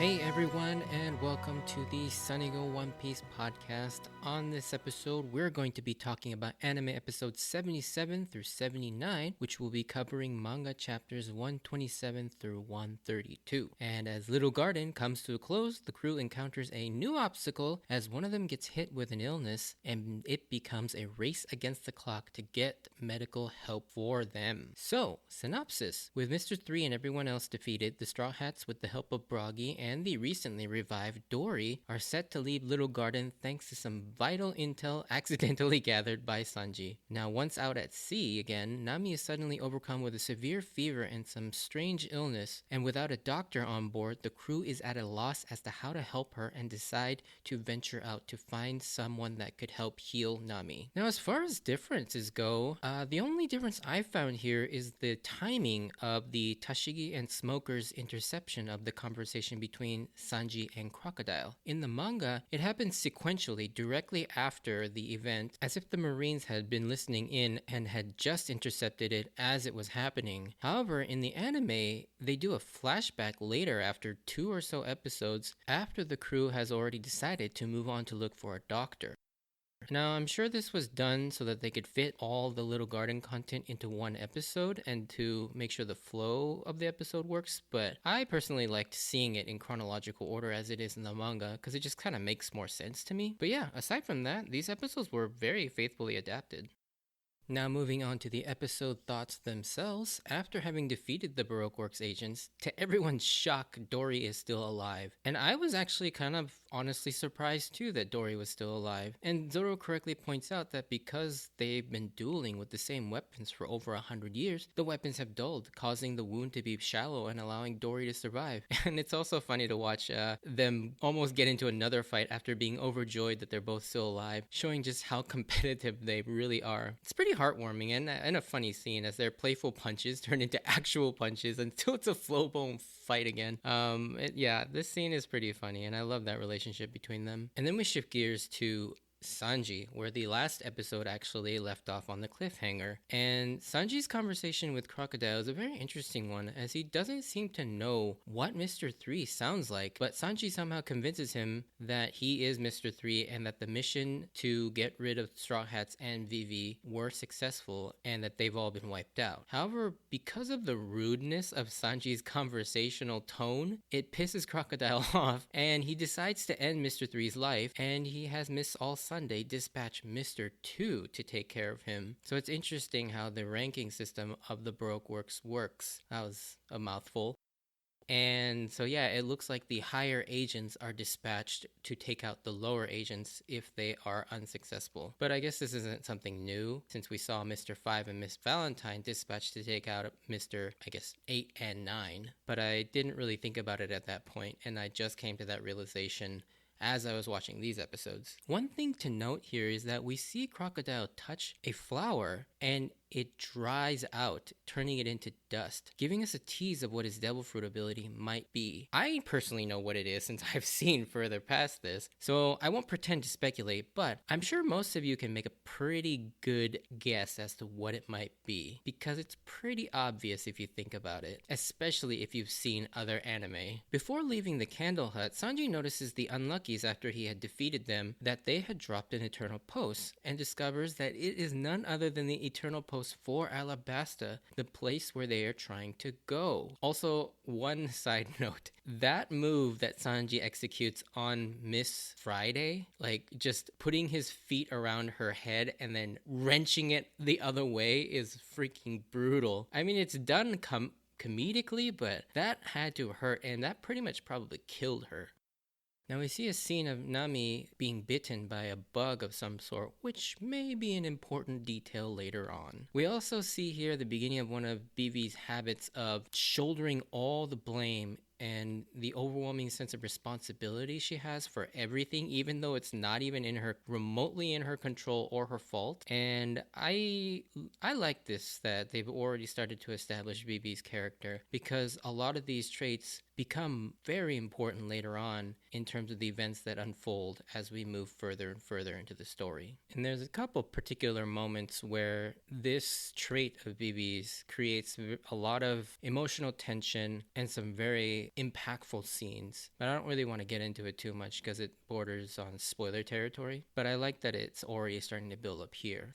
Hey everyone, and welcome to the Sunny Go One Piece podcast. On this episode, we're going to be talking about anime episodes 77 through 79, which will be covering manga chapters 127 through 132. And as Little Garden comes to a close, the crew encounters a new obstacle as one of them gets hit with an illness, and it becomes a race against the clock to get medical help for them. So, synopsis. With Mr. 3 and everyone else defeated, the Strawhats, with the help of Broggy and the recently revived Dory, are set to leave Little Garden thanks to some vital intel accidentally gathered by Sanji. Now, once out at sea again, Nami is suddenly overcome with a severe fever and some strange illness, and without a doctor on board, the crew is at a loss as to how to help her and decide to venture out to find someone that could help heal Nami. Now, as far as differences go, the only difference I found here is the timing of the Tashigi and Smoker's interception of the conversation between Sanji and Crocodile. In the manga, it happens sequentially directly after the event, as if the Marines had been listening in and had just intercepted it as it was happening. However, in the anime, they do a flashback later after 2 or so episodes after the crew has already decided to move on to look for a doctor. Now, I'm sure this was done so that they could fit all the Little Garden content into one episode and to make sure the flow of the episode works, but I personally liked seeing it in chronological order as it is in the manga because it just kind of makes more sense to me. But yeah, aside from that, these episodes were very faithfully adapted. Now moving on to the episode thoughts themselves, after having defeated the Baroque Works agents, to everyone's shock, Dory is still alive. And I was actually kind of honestly surprised too that Dory was still alive. And Zoro correctly points out that because they've been dueling with the same weapons for over 100 years, the weapons have dulled, causing the wound to be shallow and allowing Dory to survive. And it's also funny to watch them almost get into another fight after being overjoyed that they're both still alive, showing just how competitive they really are. It's pretty heartwarming and a funny scene as their playful punches turn into actual punches until it's a flow-bone fight again. This scene is pretty funny and I love that relationship between them. And then we shift gears to Sanji, where the last episode actually left off on the cliffhanger. And Sanji's conversation with Crocodile is a very interesting one, as he doesn't seem to know what Mr. 3 sounds like, but Sanji somehow convinces him that he is Mr. 3 and that the mission to get rid of Straw Hats and Vivi were successful and that they've all been wiped out. However, because of the rudeness of Sanji's conversational tone, it pisses Crocodile off and he decides to end Mr. 3's life, and he has Miss All Sunday dispatch Mr. 2 to take care of him. So it's interesting how the ranking system of the Baroque Works works. That was a mouthful. And so yeah, it looks like the higher agents are dispatched to take out the lower agents if they are unsuccessful. But I guess this isn't something new, since we saw Mr. 5 and Miss Valentine dispatched to take out Mr. 8 and 9. But I didn't really think about it at that point, and I just came to that realization as I was watching these episodes. One thing to note here is that we see Crocodile touch a flower and it dries out, turning it into dust, giving us a tease of what his Devil Fruit ability might be. I personally know what it is since I've seen further past this, so I won't pretend to speculate, but I'm sure most of you can make a pretty good guess as to what it might be, because it's pretty obvious if you think about it, especially if you've seen other anime. Before leaving the Candle Hut, Sanji notices the Unluckies after he had defeated them that they had dropped an Eternal Post, and discovers that it is none other than the Eternal Post for Alabasta, the place where they are trying to go. Also, one side note, that move that Sanji executes on Miss Friday, like just putting his feet around her head and then wrenching it the other way, is freaking brutal. I mean, it's done comedically, but that had to hurt, and that pretty much probably killed her. Now we see a scene of Nami being bitten by a bug of some sort, which may be an important detail later on. We also see here the beginning of one of Vivi's habits of shouldering all the blame and the overwhelming sense of responsibility she has for everything, even though it's not even remotely in her control or her fault. And I like this, that they've already started to establish Vivi's character, because a lot of these traits become very important later on in terms of the events that unfold as we move further and further into the story. And there's a couple particular moments where this trait of Bibi's creates a lot of emotional tension and some very impactful scenes. But I don't really want to get into it too much because it borders on spoiler territory. But I like that it's already starting to build up here.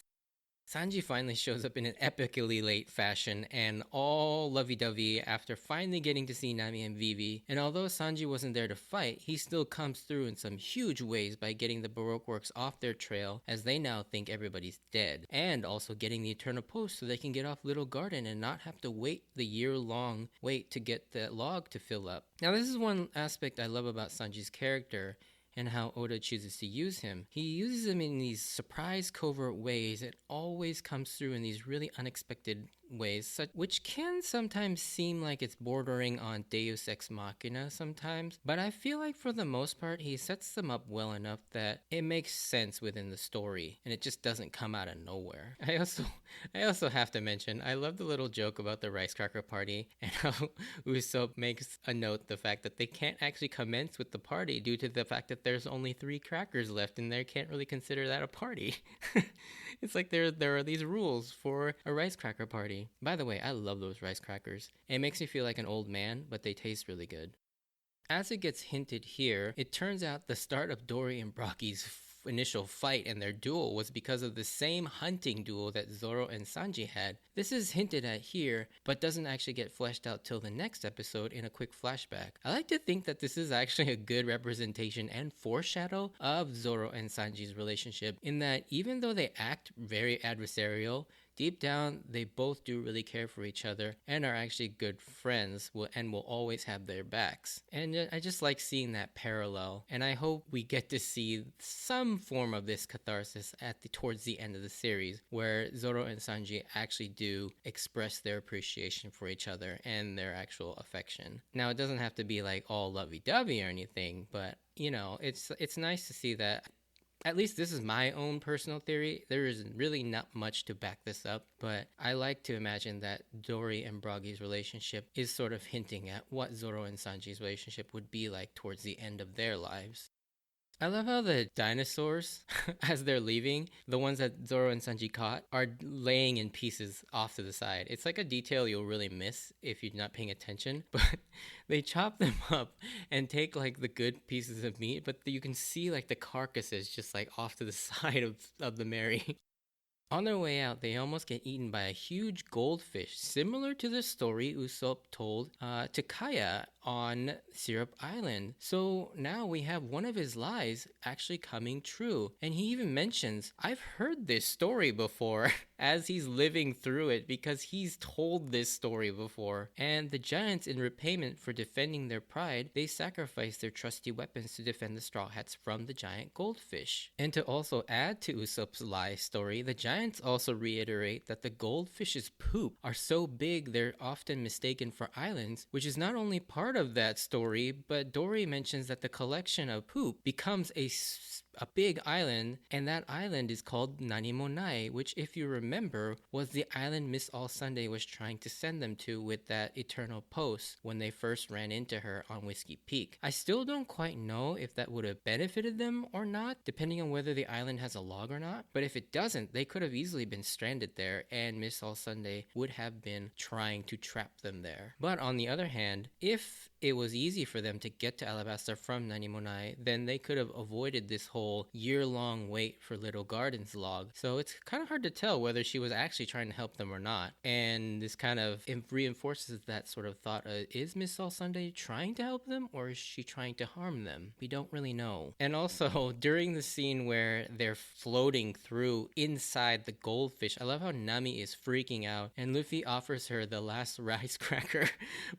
Sanji finally shows up in an epically late fashion and all lovey-dovey after finally getting to see Nami and Vivi. And although Sanji wasn't there to fight, he still comes through in some huge ways by getting the Baroque works off their trail as they now think everybody's dead. And also getting the Eternal Post so they can get off Little Garden and not have to wait the year-long wait to get the log to fill up. Now this is one aspect I love about Sanji's character and how Oda chooses to use him. He uses him in these surprise covert ways. It always comes through in these really unexpected ways, which can sometimes seem like it's bordering on Deus Ex Machina sometimes, but I feel like for the most part he sets them up well enough that it makes sense within the story and it just doesn't come out of nowhere. I also have to mention, I love the little joke about the rice cracker party and how Usopp makes a note the fact that they can't actually commence with the party due to the fact that there's only 3 crackers left and they can't really consider that a party. It's like there are these rules for a rice cracker party. By the way, I love those rice crackers. It makes me feel like an old man, but they taste really good. As it gets hinted here, it turns out the start of Dory and Brocky's initial fight and their duel was because of the same hunting duel that Zoro and Sanji had. This is hinted at here, but doesn't actually get fleshed out till the next episode in a quick flashback. I like to think that this is actually a good representation and foreshadow of Zoro and Sanji's relationship, in that even though they act very adversarial, deep down, they both do really care for each other and are actually good friends and will always have their backs. And I just like seeing that parallel, and I hope we get to see some form of this catharsis towards the end of the series, where Zoro and Sanji actually do express their appreciation for each other and their actual affection. Now, it doesn't have to be like all lovey-dovey or anything, but you know, it's nice to see that. At least this is my own personal theory. There is really not much to back this up, but I like to imagine that Dory and Broggy's relationship is sort of hinting at what Zoro and Sanji's relationship would be like towards the end of their lives. I love how the dinosaurs, as they're leaving, the ones that Zoro and Sanji caught, are laying in pieces off to the side. It's like a detail you'll really miss if you're not paying attention, but they chop them up and take like the good pieces of meat, but you can see like the carcasses just like off to the side of the Mary. On their way out, they almost get eaten by a huge goldfish, similar to the story Usopp told to Kaya on Syrup Island. So now we have one of his lies actually coming true. And he even mentions, I've heard this story before, as he's living through it, because he's told this story before. And the giants, in repayment for defending their pride, they sacrifice their trusty weapons to defend the Strawhats from the giant goldfish. And to also add to Usopp's lie story, the giants also reiterate that the goldfish's poop are so big they're often mistaken for islands, which is not only part of that story, but Dory mentions that the collection of poop becomes a big island, and that island is called Nanimonai, which, if you remember, was the island Miss All Sunday was trying to send them to with that Eternal Post when they first ran into her on Whiskey Peak. I still don't quite know if that would have benefited them or not, depending on whether the island has a log or not, but if it doesn't, they could have easily been stranded there, and Miss All Sunday would have been trying to trap them there. But on the other hand, if it was easy for them to get to Alabasta from Nanimonai, then they could have avoided this whole year-long wait for Little Garden's log. So it's kind of hard to tell whether she was actually trying to help them or not. And this kind of reinforces that sort of thought, is Miss All Sunday trying to help them, or is she trying to harm them? We don't really know. And also, during the scene where they're floating through inside the goldfish, I love how Nami is freaking out, and Luffy offers her the last rice cracker.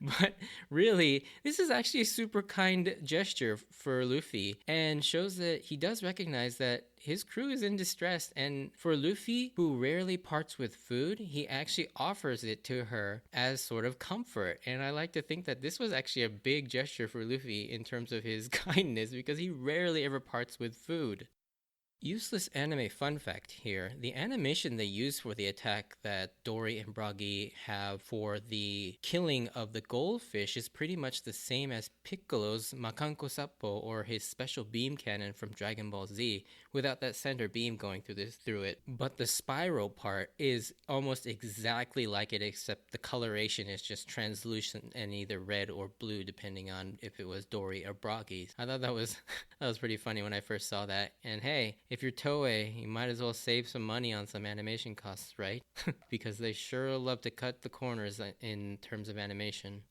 But really, this is actually a super kind gesture for Luffy, and shows that he does recognize that his crew is in distress, and for Luffy, who rarely parts with food, he actually offers it to her as sort of comfort. And I like to think that this was actually a big gesture for Luffy in terms of his kindness, because he rarely ever parts with food. Useless anime fun fact here. The animation they use for the attack that Dory and Bragi have for the killing of the goldfish is pretty much the same as Piccolo's Makanko Sappo, or his special beam cannon from Dragon Ball Z, without that center beam going through it. But the spiral part is almost exactly like it, except the coloration is just translucent and either red or blue depending on if it was Dory or Bragi's. I thought that was that was pretty funny when I first saw that. And hey, if you're Toei, you might as well save some money on some animation costs, right? Because they sure love to cut the corners in terms of animation.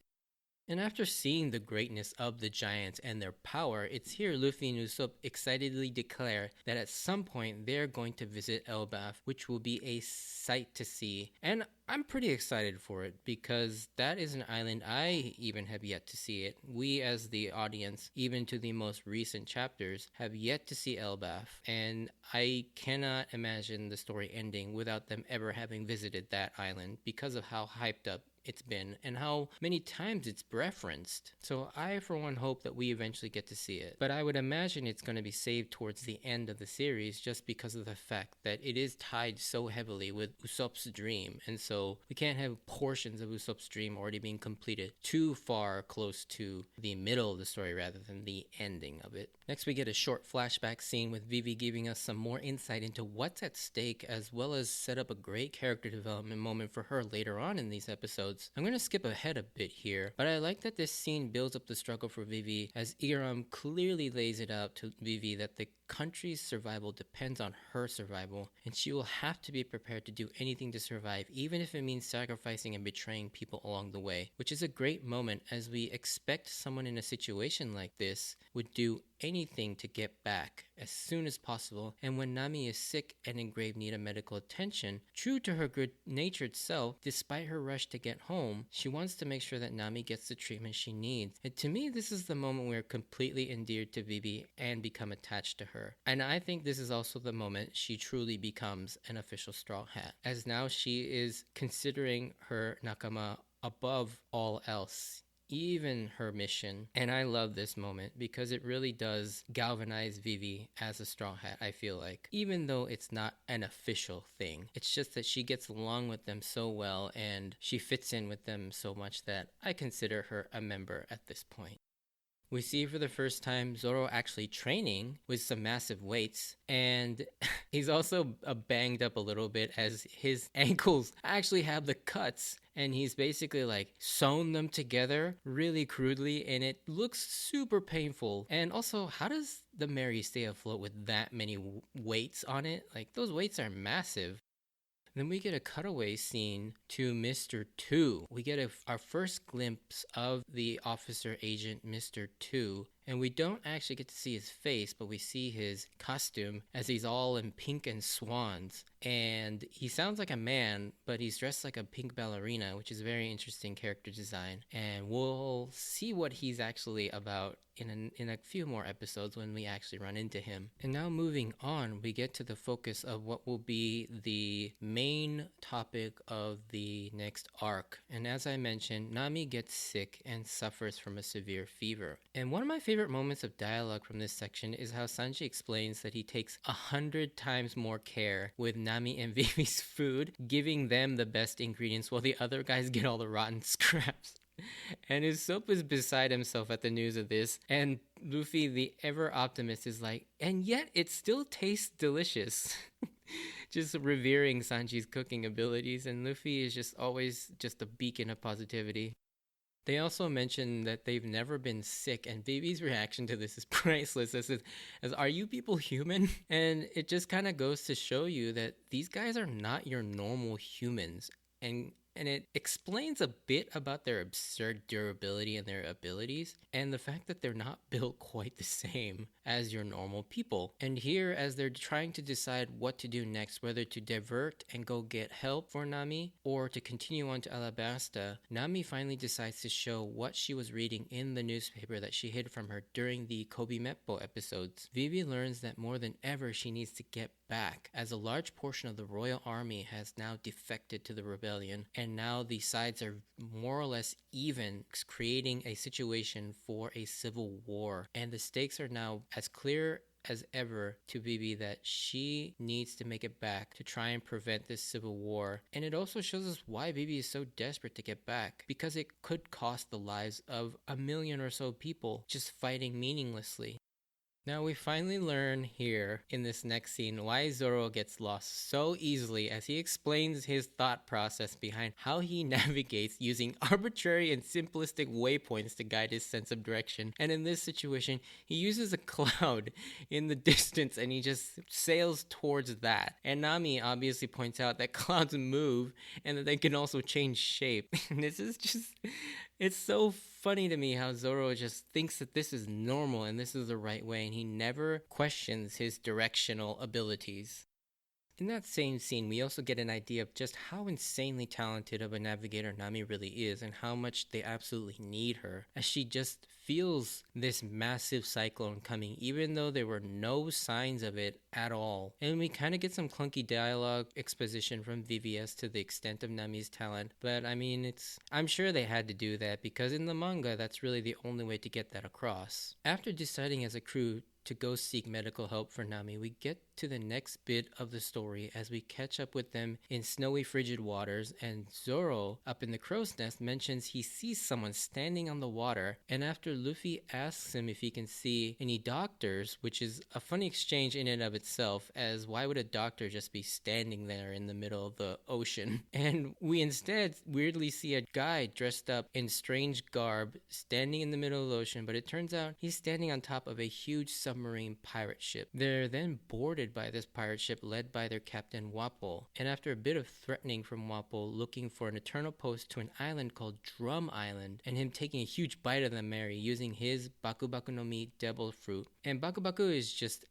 And after seeing the greatness of the giants and their power, it's here Luffy and Usopp excitedly declare that at some point they're going to visit Elbaf, which will be a sight to see. And I'm pretty excited for it because that is an island I even have yet to see it. We as the audience, even to the most recent chapters, have yet to see Elbaf. And I cannot imagine the story ending without them ever having visited that island because of how hyped up it's been and how many times it's referenced. So I for one hope that we eventually get to see it, but I would imagine it's going to be saved towards the end of the series just because of the fact that it is tied so heavily with Usopp's dream, and so we can't have portions of Usopp's dream already being completed too far close to the middle of the story rather than the ending of it. Next we get a short flashback scene with Vivi giving us some more insight into what's at stake, as well as set up a great character development moment for her later on in these episodes. I'm going to skip ahead a bit here, but I like that this scene builds up the struggle for Vivi, as Igaram clearly lays it out to Vivi that the country's survival depends on her survival, and she will have to be prepared to do anything to survive, even if it means sacrificing and betraying people along the way, which is a great moment as we expect someone in a situation like this would do anything to get back as soon as possible. And when Nami is sick and in grave need of medical attention, true to her good-natured self, despite her rush to get home, she wants to make sure that Nami gets the treatment she needs. And to me, this is the moment we're completely endeared to Vivi and become attached to her. And I think this is also the moment she truly becomes an official Straw Hat, as now she is considering her nakama above all else, even her mission. And I love this moment because it really does galvanize Vivi as a Straw Hat, I feel like. Even though it's not an official thing, it's just that she gets along with them so well and she fits in with them so much that I consider her a member at this point. We see for the first time Zoro actually training with some massive weights, and he's also banged up a little bit as his ankles actually have the cuts, and he's basically like sewn them together really crudely, and it looks super painful. And also, how does the Mary stay afloat with that many weights on it? Like, those weights are massive. Then we get a cutaway scene to Mr. 2. We get our first glimpse of the officer agent Mr. 2, and we don't actually get to see his face, but we see his costume as he's all in pink and swans. And he sounds like a man, but he's dressed like a pink ballerina, which is a very interesting character design. And we'll see what he's actually about in a few more episodes when we actually run into him. And now moving on, we get to the focus of what will be the main topic of the next arc. And as I mentioned, Nami gets sick and suffers from a severe fever. And one of my favorite moments of dialogue from this section is how Sanji explains that he takes 100 times more care with Nami and Vivi's food, giving them the best ingredients while the other guys get all the rotten scraps. And Usopp is beside himself at the news of this, and Luffy, the ever optimist, is like, and yet it still tastes delicious. Just revering Sanji's cooking abilities, and Luffy is just always just a beacon of positivity. They also mention that they've never been sick, and Vivi's reaction to this is priceless, as are you people human? And it just kind of goes to show you that these guys are not your normal humans, and it explains a bit about their absurd durability and their abilities, and the fact that they're not built quite the same as your normal people. And here, as they're trying to decide what to do next, whether to divert and go get help for Nami, or to continue on to Alabasta, Nami finally decides to show what she was reading in the newspaper that she hid from her during the Kobe Meppo episodes. Vivi learns that more than ever she needs to get back, as a large portion of the royal army has now defected to the rebellion, and now the sides are more or less even, creating a situation for a civil war. And the stakes are now as clear as ever to Vivi that she needs to make it back to try and prevent this civil war. And it also shows us why Vivi is so desperate to get back, because it could cost the lives of 1 million or so people just fighting meaninglessly. Now we finally learn here in this next scene why Zoro gets lost so easily, as he explains his thought process behind how he navigates using arbitrary and simplistic waypoints to guide his sense of direction. And in this situation, he uses a cloud in the distance and he just sails towards that. And Nami obviously points out that clouds move and that they can also change shape. And this is just, it's so funny to me how Zoro just thinks that this is normal and this is the right way, and he never questions his directional abilities. In that same scene, we also get an idea of just how insanely talented of a navigator Nami really is and how much they absolutely need her, as she just feels this massive cyclone coming even though there were no signs of it at all. And we kind of get some clunky dialogue exposition from VVS to the extent of Nami's talent, but I mean, I'm sure they had to do that because in the manga that's really the only way to get that across. After deciding as a crew to go seek medical help for Nami, we get to the next bit of the story as we catch up with them in snowy frigid waters, and Zoro up in the crow's nest mentions he sees someone standing on the water, and after Luffy asks him if he can see any doctors, which is a funny exchange in and of itself, as why would a doctor just be standing there in the middle of the ocean? And we instead weirdly see a guy dressed up in strange garb standing in the middle of the ocean, but it turns out he's standing on top of a huge submarine pirate ship. They're then boarded by this pirate ship led by their captain Wapol, and after a bit of threatening from Wapol looking for an eternal post to an island called Drum Island, and him taking a huge bite of the Mary using his Baku no Mi devil fruit. And Baku is just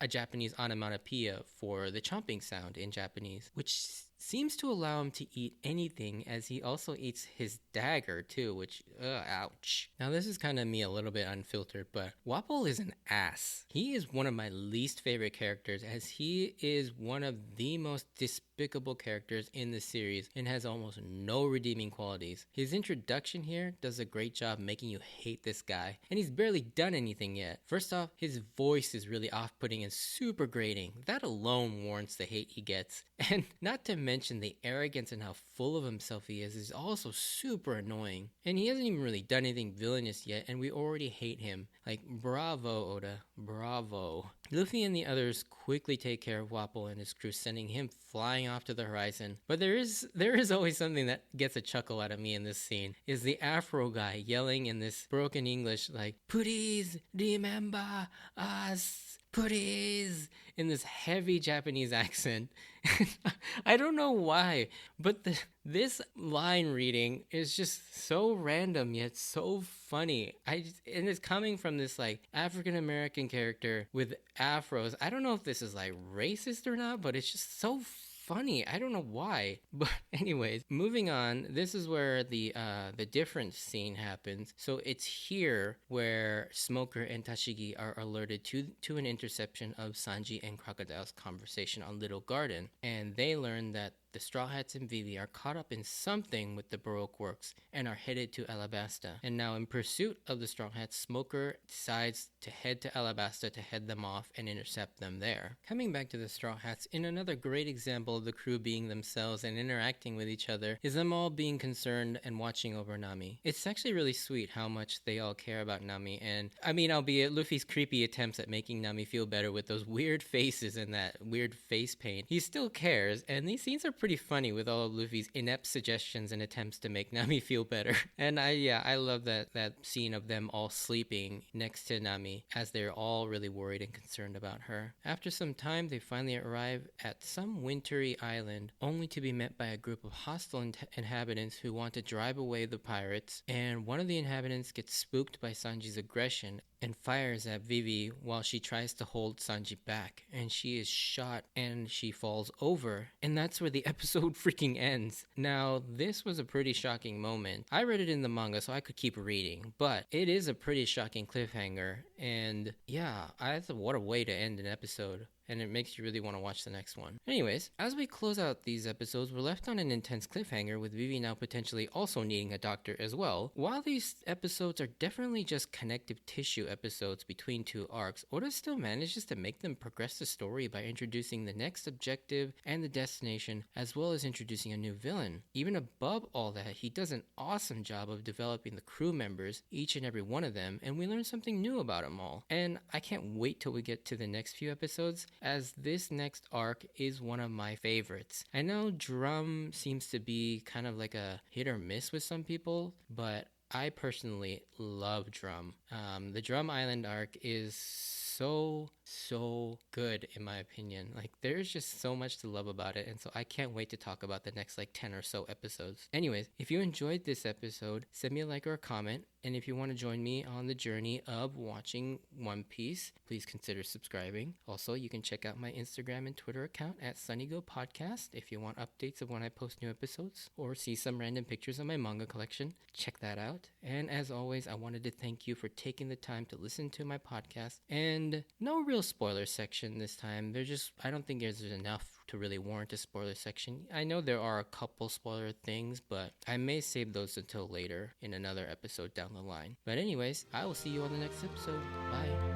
a Japanese onomatopoeia for the chomping sound in Japanese, which seems to allow him to eat anything, as he also eats his dagger too, which, ouch. Now this is kind of me a little bit unfiltered, but Wapol is an ass. He is one of my least favorite characters, as he is one of the most despicable characters in the series and has almost no redeeming qualities. His introduction here does a great job making you hate this guy, and he's barely done anything yet. First off, his voice is really off-putting and super grating. That alone warrants the hate he gets. And not to mention the arrogance and how full of himself he is also super annoying. And he hasn't even really done anything villainous yet, and we already hate him. Like, bravo, Oda, bravo. Luffy and the others quickly take care of Wapol and his crew, sending him flying off to the horizon. But there is always something that gets a chuckle out of me in this scene, is the Afro guy yelling in this broken English like, "Please remember us, please," in this heavy Japanese accent. I don't know why, but this line reading is just so random yet so funny. And it's coming from this like African American character with afros. I don't know if this is like racist or not, but it's just so funny. I don't know why. But anyways, moving on, this is where the different scene happens. So it's here where Smoker and Tashigi are alerted to an interception of Sanji and Crocodile's conversation on Little Garden, and they learn that the Strawhats and Vivi are caught up in something with the Baroque works and are headed to Alabasta. And now in pursuit of the Strawhats, Smoker decides to head to Alabasta to head them off and intercept them there. Coming back to the Strawhats, in another great example of the crew being themselves and interacting with each other, is them all being concerned and watching over Nami. It's actually really sweet how much they all care about Nami, and I mean, albeit Luffy's creepy attempts at making Nami feel better with those weird faces and that weird face paint, he still cares, and these scenes are pretty funny with all of Luffy's inept suggestions and attempts to make Nami feel better. And I love that scene of them all sleeping next to Nami as they're all really worried and concerned about her. After some time, they finally arrive at some wintry island, only to be met by a group of hostile inhabitants who want to drive away the pirates, and one of the inhabitants gets spooked by Sanji's aggression and fires at Vivi while she tries to hold Sanji back, and she is shot and she falls over, and that's where the episode freaking ends. Now, this was a pretty shocking moment. I read it in the manga so I could keep reading, but it is a pretty shocking cliffhanger, and yeah, what a way to end an episode. and it makes you really want to watch the next one. Anyways, as we close out these episodes, we're left on an intense cliffhanger with Vivi now potentially also needing a doctor as well. While these episodes are definitely just connective tissue episodes between two arcs, Oda still manages to make them progress the story by introducing the next objective and the destination, as well as introducing a new villain. Even above all that, he does an awesome job of developing the crew members, each and every one of them, and we learn something new about them all. And I can't wait till we get to the next few episodes, as this next arc is one of my favorites. I know Drum seems to be kind of like a hit or miss with some people, but I personally love Drum. The Drum Island arc is so good in my opinion. Like, there's just so much to love about it, and so I can't wait to talk about the next like 10 or so episodes. Anyways, if you enjoyed this episode, send me a like or a comment, and if you want to join me on the journey of watching One Piece, please consider subscribing. Also, you can check out my Instagram and Twitter account at SunnyGo Podcast if you want updates of when I post new episodes or see some random pictures of my manga collection. Check that out. And as always, I wanted to thank you for taking the time to listen to my podcast, and no real spoiler section this time. I don't think there's enough to really warrant a spoiler section. I know there are a couple spoiler things, but I may save those until later in another episode down the line. But anyways, I will see you on the next episode. Bye.